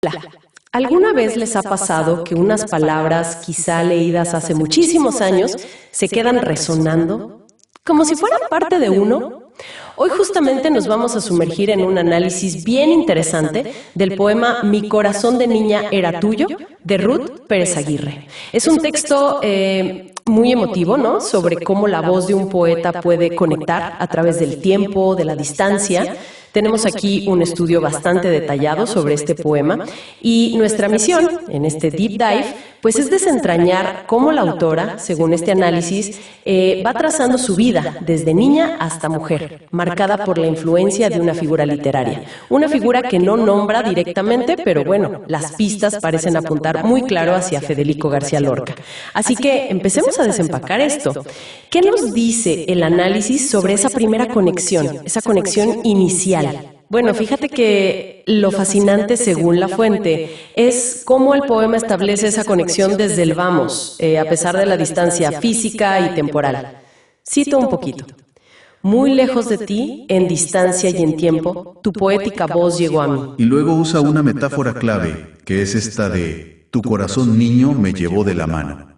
Hola. ¿Alguna vez les ha pasado que unas palabras, quizá leídas hace muchísimos años, se quedan resonando, como si fueran parte de uno? Hoy justamente nos vamos a sumergir en un análisis bien interesante del poema Mi corazón de niña era tuyo, de Ruth Pérez Aguirre. Es un texto muy emotivo, ¿no?, sobre cómo la voz de un poeta puede conectar a través del tiempo, de la distancia. Tenemos aquí un estudio bastante detallado sobre este poema y nuestra misión en este Deep Dive pues es desentrañar cómo la autora, según este análisis, va trazando su vida desde niña hasta mujer, marcada por la influencia de una figura literaria. Una figura que no nombra directamente, pero bueno, las pistas parecen apuntar muy claro hacia Federico García Lorca. Así que empecemos a desempacar esto. ¿Qué nos dice el análisis sobre esa primera conexión, esa conexión inicial? Bueno, fíjate que lo fascinante, según la fuente, es cómo el poema establece esa conexión desde el vamos, a pesar de la distancia física y temporal. Cito un poquito. Muy lejos de ti, en distancia y en tiempo, tu poética voz llegó a mí. Y luego usa una metáfora clave, que es esta de tu corazón niño me llevó de la mano.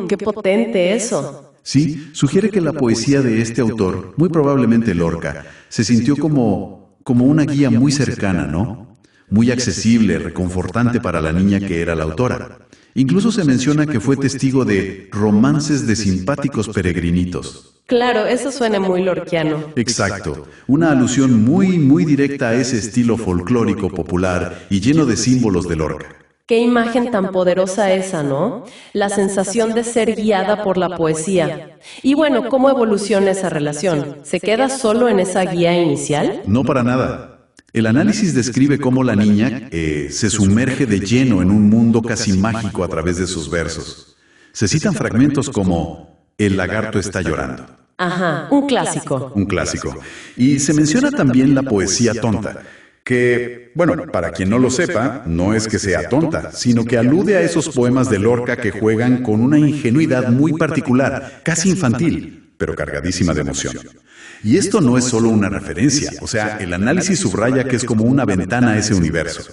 ¡Qué potente eso! Sí, sugiere que la poesía de este autor, muy probablemente Lorca, se sintió como una guía muy cercana, ¿no? Muy accesible, reconfortante para la niña que era la autora. Incluso se menciona que fue testigo de romances de simpáticos peregrinitos. Claro, eso suena muy lorquiano. Exacto, una alusión muy directa a ese estilo folclórico popular y lleno de símbolos de Lorca. Qué imagen tan poderosa esa, ¿no? La sensación de ser guiada por la poesía. Y bueno, ¿cómo evoluciona esa relación? ¿Se queda solo en esa guía inicial? No para nada. El análisis describe cómo la niña se sumerge de lleno en un mundo casi mágico a través de sus versos. Se citan fragmentos como El lagarto está llorando. Ajá, un clásico. Un clásico. Y se menciona también la poesía tonta, que, bueno, para quien no lo sepa, no es que sea tonta, sino que alude a esos poemas de Lorca que juegan con una ingenuidad muy particular, casi infantil, pero cargadísima de emoción. Y esto no es solo una referencia, o sea, el análisis subraya que es como una ventana a ese universo.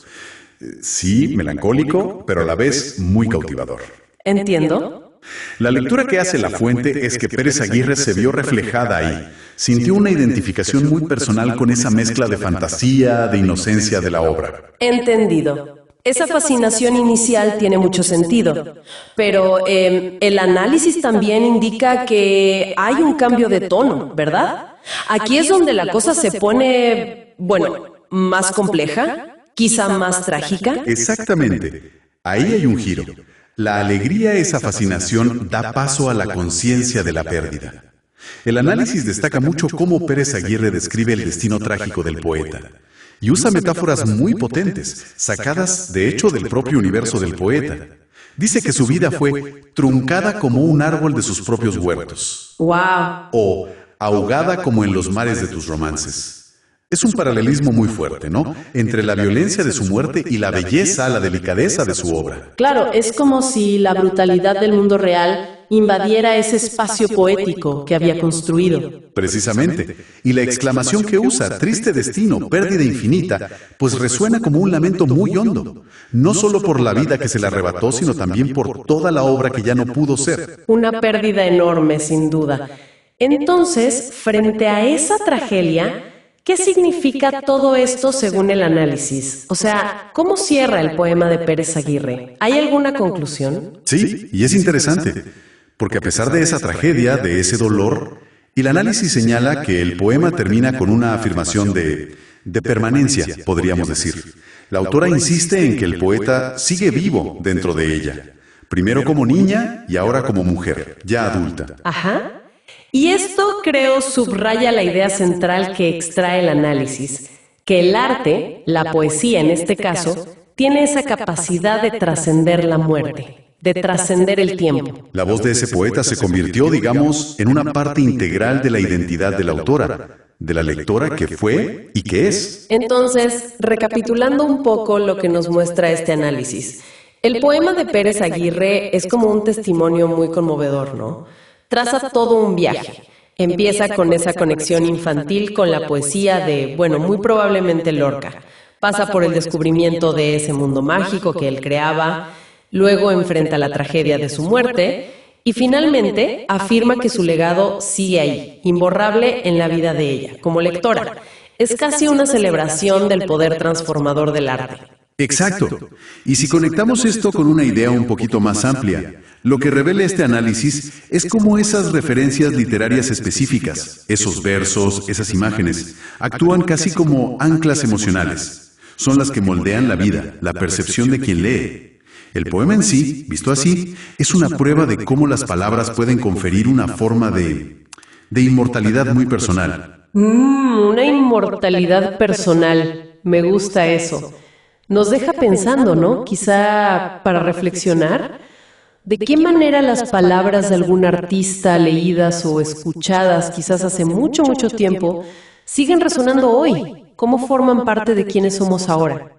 Sí, melancólico, pero a la vez muy cautivador. ¿Entiendo? La lectura que hace la fuente es que Pérez Aguirre se vio reflejada ahí. Sintió una identificación muy personal con esa mezcla de fantasía, de inocencia de la obra. Entendido. Esa fascinación inicial tiene mucho sentido, pero el análisis también indica que hay un cambio de tono, ¿verdad? Aquí es donde la cosa se pone, bueno, más compleja, quizá más trágica. Exactamente. Ahí hay un giro. La alegría, esa fascinación, da paso a la conciencia de la pérdida. El análisis destaca mucho cómo Pérez Aguirre describe el destino trágico del poeta. Y usa metáforas muy potentes, sacadas de hecho del propio universo del poeta. Dice que su vida fue truncada como un árbol de sus propios huertos. ¡Wow! O ahogada como en los mares de tus romances. Es un paralelismo muy fuerte, ¿no? Entre la violencia de su muerte y la belleza, la delicadeza de su obra. Claro, es como si la brutalidad del mundo real invadiera ese espacio poético que había construido. Precisamente. Y la exclamación que usa, triste destino, pérdida infinita, pues resuena como un lamento muy hondo. No solo por la vida que se le arrebató, sino también por toda la obra que ya no pudo ser. Una pérdida enorme, sin duda. Entonces, frente a esa tragedia, ¿qué significa todo esto según el análisis? O sea, ¿cómo cierra el poema de Pérez Aguirre? ¿Hay alguna conclusión? Sí, y es interesante, porque a pesar de esa tragedia, de ese dolor, el análisis señala que el poema termina con una afirmación de permanencia, podríamos decir. La autora insiste en que el poeta sigue vivo dentro de ella, primero como niña y ahora como mujer, ya adulta. Ajá. Y esto, creo, subraya la idea central que extrae el análisis, que el arte, la poesía en este caso, tiene esa capacidad de trascender la muerte, de trascender el tiempo. La voz de ese poeta se convirtió, digamos, en una parte integral de la identidad de la autora, de la lectora que fue y que es. Entonces, recapitulando un poco lo que nos muestra este análisis, el poema de Pérez Aguirre es como un testimonio muy conmovedor, ¿no? Traza todo un viaje. Empieza con esa conexión infantil con la poesía de, bueno, muy probablemente Lorca. Pasa por el descubrimiento de ese mundo mágico que él creaba, luego enfrenta la tragedia de su muerte y finalmente afirma que su legado sigue ahí, imborrable en la vida de ella, como lectora. Es casi una celebración del poder transformador del arte. Exacto. Y si conectamos esto con una idea un poquito más amplia, lo que revela este análisis es cómo esas referencias literarias específicas, esos versos, esas imágenes, actúan casi como anclas emocionales. Son las que moldean la vida, la percepción de quien lee. El poema en sí, visto así, es una prueba de cómo las palabras pueden conferir una forma de inmortalidad muy personal. Una inmortalidad personal. Me gusta eso. Nos deja pensando, ¿no? Quizá para reflexionar. ¿De qué manera las palabras de algún artista leídas o escuchadas quizás hace mucho, mucho tiempo siguen resonando hoy? ¿Cómo forman parte de quienes somos ahora?